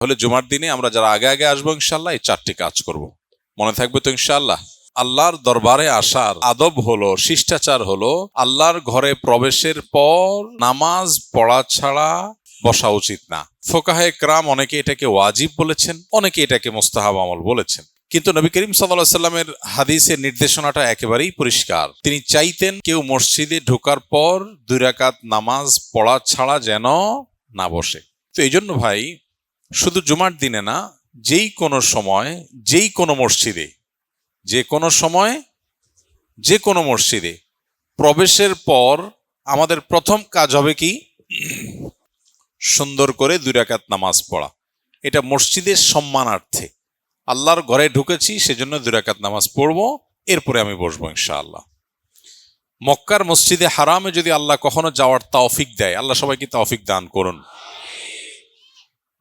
তাহলে জুমার দিনে আমরা যারা আগে আগে আসবো ইনশাআল্লাহ এই 4টি কাজ করব। মনে থাকবে তো ইনশাআল্লাহ? আল্লাহর দরবারে আসার আদব হলো, শিষ্টাচার হলো, আল্লাহর ঘরে প্রবেশের পর নামাজ পড়া ছাড়া বসা উচিত না। ফোকাহে কেরাম অনেকে এটাকে ওয়াজিব বলেছেন, অনেকে এটাকে মুস্তাহাব আমল বলেছেন। কিন্তু নবী করিম সাল্লাল্লাহু আলাইহি সাল্লামের হাদিসের নির্দেশনাটা একেবারেই পরিষ্কার। তিনি চাইতেন কেউ মসজিদে ঢোকার পর 2 রাকাত নামাজ পড়া ছাড়া যেন না বসে। তো এই জন্য ভাই, শুধু জুমার দিনে না, যেই কোনো সময়, যেই কোনো মসজিদে, যে কোনো সময়, যে কোনো মসজিদে প্রবেশের পর আমাদের প্রথম কাজ হবে কি? সুন্দর করে 2 রাকাত নামাজ পড়া। এটা মসজিদের সম্মানার্থে। আল্লাহর ঘরে ঢুকেছি, সেজন্য 2 রাকাত নামাজ পড়বো, এরপরে আমি বসবো ইনশাআল্লাহ। মক্কার মসজিদে হারামে যদি আল্লাহ কখনো যাওয়ার তৌফিক দেয়, আল্লাহ সবাইকে তৌফিক দান করুন।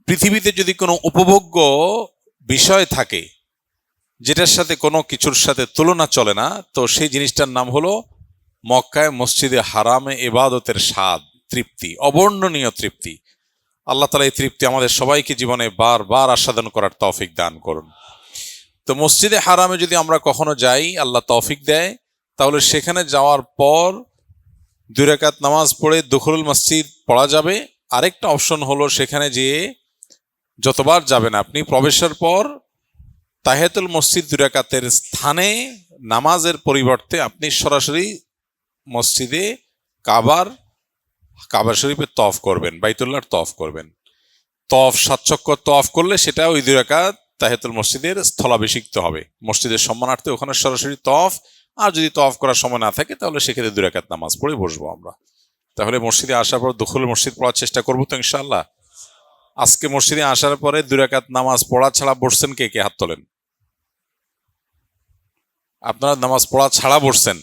পৃথিবীতে যদি কোনো উপভোগ্য বিষয় থাকে যেটার সাথে কোনো কিছুর সাথে তুলনা চলে না, তো সেই জিনিসটার নাম হলো মক্কায় মসজিদে হারামে ইবাদতের স্বাদ, তৃপ্তি, অবর্ণনীয় তৃপ্তি। আল্লাহ তাআলা এই তৃপ্তি আমাদের সবাইকে জীবনে বারবার আস্বাদন করার তৌফিক দান করুন। তো মসজিদে হারামে যদি আমরা কখনো যাই, আল্লাহ তৌফিক দেয়, তাহলে সেখানে যাওয়ার পর 2 রাকাত নামাজ পড়ে দুখুলুল মসজিদ পড়া যাবে। আরেকটা অপশন হলো, সেখানে যেয়ে যতবার যাবেন আপনি, প্রবেশের পর তাহিয়াতুল মসজিদ 2 রাকাতের স্থানে নামাজের পরিবর্তে আপনি সরাসরি মসজিদে কাবা শরীফের তওয়াফ করবেন, বাইতুল্লাহর তওয়াফ করবেন। তওয়াফ 7 চক্কর তওয়াফ করলে সেটা ওই 2 রাকাত তাহিয়াতুল মসজিদের স্থলাভিষিক্ত হবে। মসজিদের সম্মানার্থে ওখানে সরাসরি তওয়াফ। আর যদি তওয়াফ করার সময় না থাকে, তাহলে সেক্ষেত্রে 2 রাকাত নামাজ পড়ে বসবো আমরা। তাহলে মসজিদে আসার পর দুখুল মসজিদ পড়ার চেষ্টা করবো তো ইনশাআল্লাহ। আজকে মসজিদে আসার পরে 2 রাকাত নামাজ পড়া ছাড়া বসছেন কে কে? হাত তোলেন। আপনারা নামাজ পড়া ছাড়া বসছেন?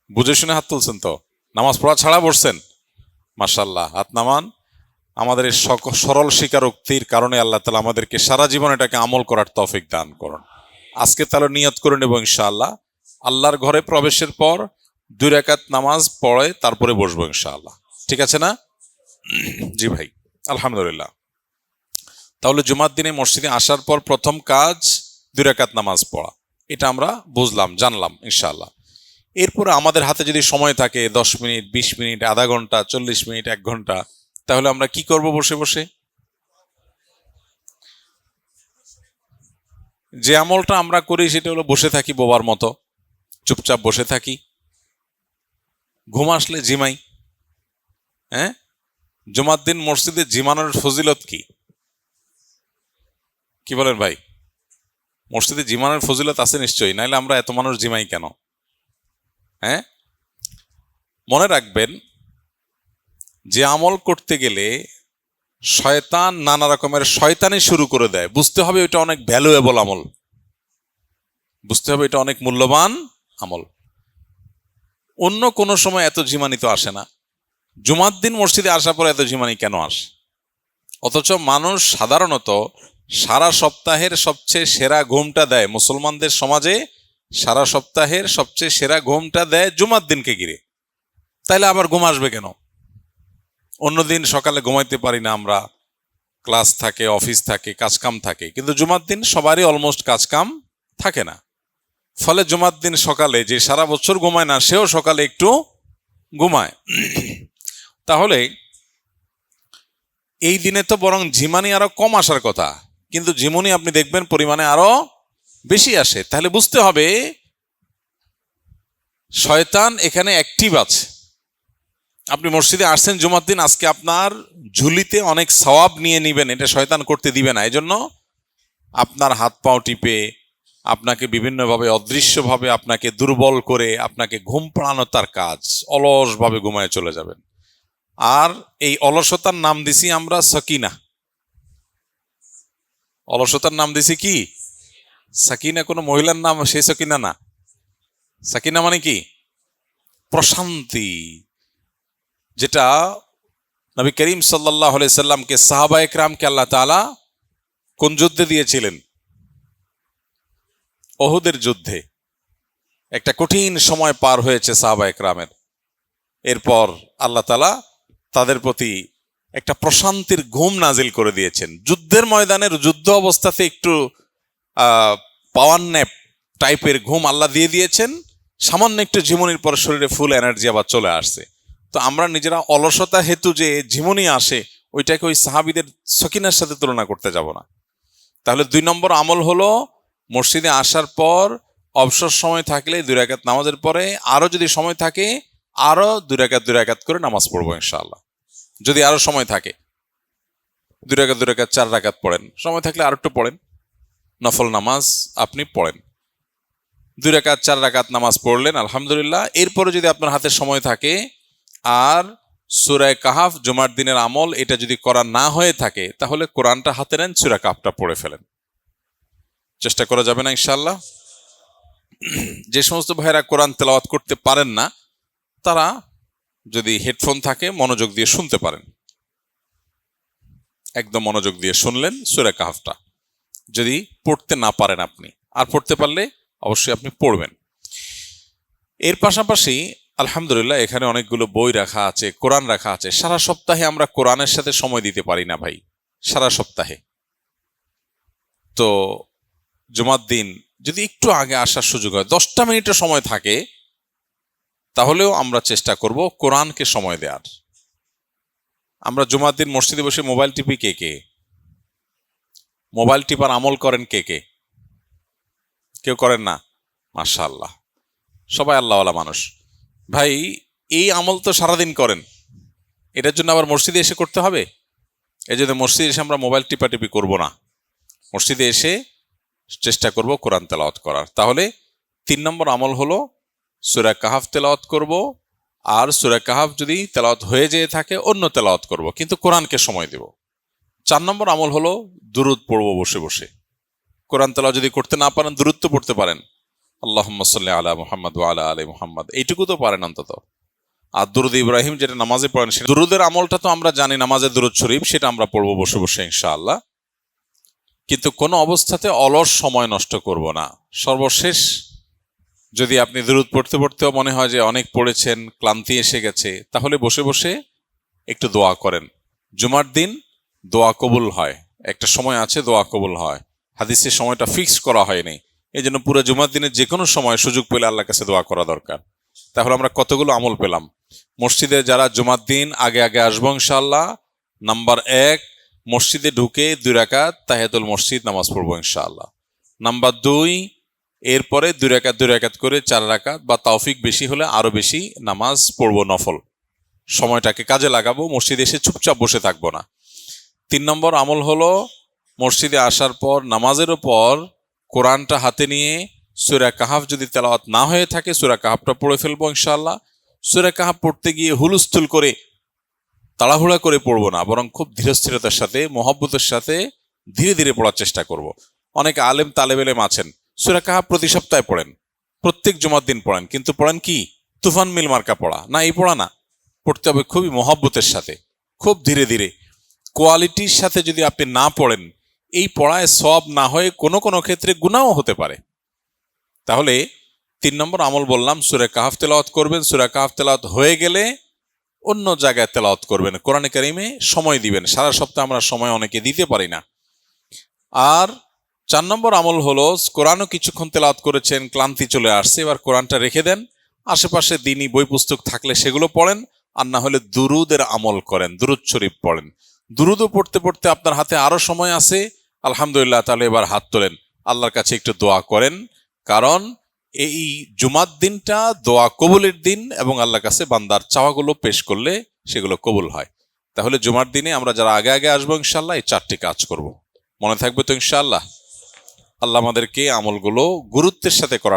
বুঝে শুনে হাত তুলছেন তো? নামাজ পড়া ছাড়া বসছেন? মাশাআল্লাহ, হাত নামান। আমাদের এই সরল স্বীকারোক্তির কারণে আল্লাহ তাআলা আমাদেরকে সারা জীবন এটাকে আমল করার তৌফিক দান করুন। আজকে তাহলে নিয়ত করে নেব ইনশাআল্লাহ, আল্লাহর ঘরে প্রবেশের পর 2 রাকাত নামাজ পড়ে তারপরে বসবো ইনশাআল্লাহ। ঠিক আছে না? জি ভাই, আলহামদুলিল্লাহ। তাহলে জুমার দিনে মসজিদে আসার পর প্রথম কাজ 2 রাকাত নামাজ পড়া, এটা আমরা বুঝলাম, জানলাম ইনশাআল্লাহ। এরপরে আমাদের হাতে যদি সময় থাকে 10 মিনিট, 20 মিনিট, আধা ঘন্টা, 40 মিনিট, 1 ঘন্টা, তাহলে আমরা কি করব? বসে বসে যে আমলটা আমরা করি সেটা হলো বসে থাকি বোবার মতো, চুপচাপ বসে থাকি, ঘুম আসলে জিমাই। হ্যাঁ, জুমার দিন মসজিদে জিমানোর ফজিলত কি? কি বলেন ভাই? মসজিদে জিমানোর ফজিলত আছে নিশ্চয়ই, নাইলে আমরা এত মানুষ জিমাই কেন? হ্যাঁ, মনে রাখবেন, যে আমল করতে গেলে শয়তান নানা রকমের শয়তানি শুরু করে দেয়, বুঝতে হবে এটা অনেক ভ্যালুয়েবল আমল, বুঝতে হবে এটা অনেক মূল্যবান আমল। অন্য কোনো সময় এত ঝিমানি তো আসে না, জুমার দিন মসজিদে আসার পর এত ঝিমানি কেন আসে? অথচ মানুষ সাধারণত সারা সপ্তাহের সবচেয়ে সেরা ঘুমটা দেয়, মুসলমানদের সমাজে সারা সপ্তাহের সবচেয়ে সেরা ঘুমটা দেয় জুমার দিনকে ঘিরে। তাইলে আবার ঘুম আসবে কেন? অন্যদিন সকালে ঘুমাইতে পারি না আমরা, ক্লাস থাকে, অফিস থাকে, কাজকাম থাকে, কিন্তু জুমার দিন সবারই অলমোস্ট কাজকাম থাকে না। ফলে জুমার দিন সকালে যে সারা বছর ঘুমায় না, সেও সকালে একটু ঘুমায়। তাহলে এই দিনে তো বরং ঝিমানি আরো কম আসার কথা, কিন্তু ঝিমুনি আপনি দেখবেন পরিমাণে আরো বেশি আসে। তাহলে বুঝতে হবে শয়তান এখানে অ্যাক্টিভ আছে। আপনি মসজিদে আসছেন জুমার দিন, আজকে আপনার ঝুলিতে অনেক সওয়াব নিয়ে নিবেন, এটা শয়তান করতে দিবে না। এজন্য আপনার হাত পাও টিপে, আপনাকে বিভিন্নভাবে অদৃশ্যভাবে আপনাকে দুর্বল করে আপনাকে ঘুম পাড়ানো তার কাজ। অলসভাবে ঘুমায় চলে যাবেন। আর এই অলসতার নাম দিছি আমরা সাকিনা। অলসতার নাম দিছি কি? সাকিনা। কোনো মহিলার নাম সেই সাকিনা না। সাকিনা মানে কি? প্রশান্তি। যেটা নবী করিম সাল্লাল্লাহু আলাইহি সাল্লামকে, সাহাবায়ে কেরামকে আল্লাহ তাআলা কোন যুদ্ধে দিয়েছিলেন? ওহুদের যুদ্ধে। একটা কঠিন সময় পার হয়েছে সাহাবায়ে কেরামের। এরপর আল্লাহ তাআলা তাদের প্রতি একটা প্রশান্তির ঘুম নাজিল করে দিয়েছেন। যুদ্ধের ময়দানের যুদ্ধ অবস্থাতে একটু পাওয়ার ন্যাপ টাইপের ঘুম আল্লাহ দিয়ে দিয়েছেন, সামান্য একটু ঝিমুনির পর শরীরে ফুল এনার্জি আবার চলে আসছে। তো আমরা নিজেরা অলসতা হেতু যে ঝিমুনি আসে ওইটাকে ওই সাহাবীদের সকিনার সাথে তুলনা করতে যাব না। তাহলে 2 নম্বর আমল হলো মসজিদে আসার পর অবসর সময় থাকলে 2 রাকাত নামাজের পরে আরো যদি সময় থাকে আরো 2 রাকাত করে নামাজ পড়বো ইনশাআল্লাহ। যদি আরো সময় থাকে 2 রাকাত 4 রাকাত পড়েন, সময় থাকলে আর একটু পড়েন, নফল নামাজ আপনি পড়েন। 2 রাকাত 4 রাকাত নামাজ পড়লেন আলহামদুলিল্লাহ। এরপরে যদি আপনার হাতে সময় থাকে আর সূরা কাহাফ জুমার দিনের আমল এটা যদি করা না হয়ে থাকে তাহলে কোরআনটা হাতে নেন, সূরা কাহাফটা পড়ে ফেলেন। চেষ্টা করা যাবে না ইনশাআল্লাহ? যে সমস্ত ভাইরা কোরআন তেলাওয়াত করতে পারেন না তারা যদি হেডফোন থাকে মনোযোগ দিয়ে শুনতে পারেন, একদম মনোযোগ দিয়ে শুনলেন সূরা কাহাফটা। যদি পড়তে না পারেন আপনি, আর পড়তে পারলে অবশ্যই আপনি পড়বেন। এর পাশাপাশি আলহামদুলিল্লাহ এখানে অনেকগুলো বই রাখা আছে, কোরআন রাখা আছে। সারা সপ্তাহে আমরা কোরআনের সাথে সময় দিতে পারি না ভাই, সারা সপ্তাহে। তো জুমার দিন যদি একটু আগে আসার সুযোগ হয়, 10টা মিনিটের সময় থাকে, তাহলেও আমরা চেষ্টা করব কোরআনকে সময় দেওয়ার। আমরা জুমার দিন মসজিদে বসে মোবাইল টিপি কে কে? মোবাইল টিপার আমল করেন কে কে? কেউ করেন না? মাশাআল্লাহ, সবাই আল্লাহওয়ালা মানুষ। ভাই এই আমল তো সারাদিন করেন, এটার জন্য আবার মসজিদে এসে করতে হবে? এই জন্য মসজিদে এসে আমরা মোবাইল টিপাটিপি করব না, মসজিদে এসে চেষ্টা করব কোরআন তেলাওয়াত করার। তাহলে 3 নম্বর আমল হলো সূরা কাহাফ তেলাওয়াত করব, আর সূরা কাহাফ যদি তেলাওয়াত হয়ে যেয়ে থাকে অন্য তেলাওয়াত করব, কিন্তু কোরআনকে সময় দেব। 4 নম্বর আমল হলো দুরূদ পড়ব বসে বসে। কোরআন তেলাওয়াত যদি করতে না পারেন দুরূদ তো পড়তে পারেন, আল্লাহুম্মা সাল্লি আলা মুহাম্মাদ ওয়া আলা আলি মুহাম্মাদ, এইটুকু তো পারেন অন্তত। আর দুরূদ ইব্রাহিম যেটা নামাজে পড়েন, সেই দুরূদের আমলটা তো আমরা জানি, নামাজে দুরূদ শরীফ, সেটা আমরা পড়বো বসে বসে ইনশাআল্লাহ। কিন্তু কোনো অবস্থাতে অলস সময় নষ্ট করব না। সর্বশেষ যদি আপনি দুরূদ পড়তে পড়তেও মনে হয় যে অনেক পড়েছেন, ক্লান্তি এসে গেছে, তাহলে বসে বসে একটু দোয়া করেন। জুমার দিন দোয়া কবুল হয়, একটা সময় আছে দোয়া কবুল হয়, হাদিসের সময়টা ফিক্স করা হয়নি। এই জন্য পুরো জুমার দিনের যে কোনো সময় সুযোগ পেলে আল্লাহর কাছে দোয়া করা দরকার। তাহলে আমরা কতগুলো আমল পেলাম। মসজিদে যারা জুমার দিন আগে আগে আসবো ইনশাআল্লাহ, নাম্বার 1 মসজিদে ঢুকে 2 রাকাত তাহিয়াতুল মসজিদ নামাজ পড়বো ইনশাআল্লাহ। নাম্বার 2 এরপরে 2 রাকাত করে 4 রাকাত বা তৌফিক বেশি হলে আরো বেশি নামাজ পড়বো নফল। সময়টাকে কাজে লাগাবো, মসজিদে এসে চুপচাপ বসে থাকবো না। 3 নম্বর আমল হলো মসজিদে আসার পর নামাজের পর কোরআনটা হাতে নিয়ে সূরা কাহাফ যদি তেলাওয়াত না হয়ে থাকে সূরা কাহাফটা পড়ে ফেলবো ইনশাআল্লাহ। সূরা কাহাফ পড়তে গিয়ে হুলস্থুল করে তাড়াহুড়া করে পড়বো না, বরং খুব ধীরস্থিরতার সাথে মহব্বতের সাথে ধীরে ধীরে পড়ার চেষ্টা করব। অনেক আলেম তালেব ইলম আছেন সূরা কাহাফ প্রতি সপ্তাহে পড়েন, প্রত্যেক জুমার দিন পড়েন, কিন্তু পড়েন কি তুফান মিল মার্কা পড়া। না, এই পড়া না, পড়তে হবে খুবই মহব্বতের সাথে, খুব ধীরে ধীরে। কোয়ালিটির সাথে যদি আপনি না পড়েন, এই পড়ায় সওয়াব না হয়ে কোনো কোনো ক্ষেত্রে গুনাহও হতে পারে। তাহলে 3 নম্বর আমল বললাম, সূরা কাহাফ তেলাওয়াত করবেন, সূরা কাহাফ তেলাওয়াত হয়ে গেলে অন্য জায়গায় তেলাওয়াত করবেন, কোরআনে কারিমে সময় দিবেন। সারা সপ্তাহে আমরা সময় অনেকে দিতে পারি না। আর 4 নম্বর আমল হলো কোরআনও কিছুক্ষণ তেলাওয়াত করেছেন, ক্লান্তি চলে আসছে, এবার কোরআনটা রেখে দেন, আশেপাশে দিনই বই পুস্তক থাকলে সেগুলো পড়েন, আর না হলে দুরুদের আমল করেন, দুরুদ শরীফ পড়েন। দুরুদও পড়তে পড়তে আপনার হাতে আরো সময় আছে, আলহামদুলিল্লাহ, তাহলে এবার হাত তোলেন, আল্লাহর কাছে একটু দোয়া করেন, কারণ এই জুমার দিনটা দোয়া কবুলের দিন এবং আল্লাহর কাছে বান্দার চাওয়াগুলো পেশ করলে সেগুলো কবুল হয়। তাহলে জুমার দিনে আমরা যারা আগে আগে আসবো ইনশাআল্লাহ এই 4টি কাজ করব, মনে থাকবে তো ইনশাআল্লাহ? আল্লাহ আমাদেরকে আমলগুলো গুরুত্বের সাথে করার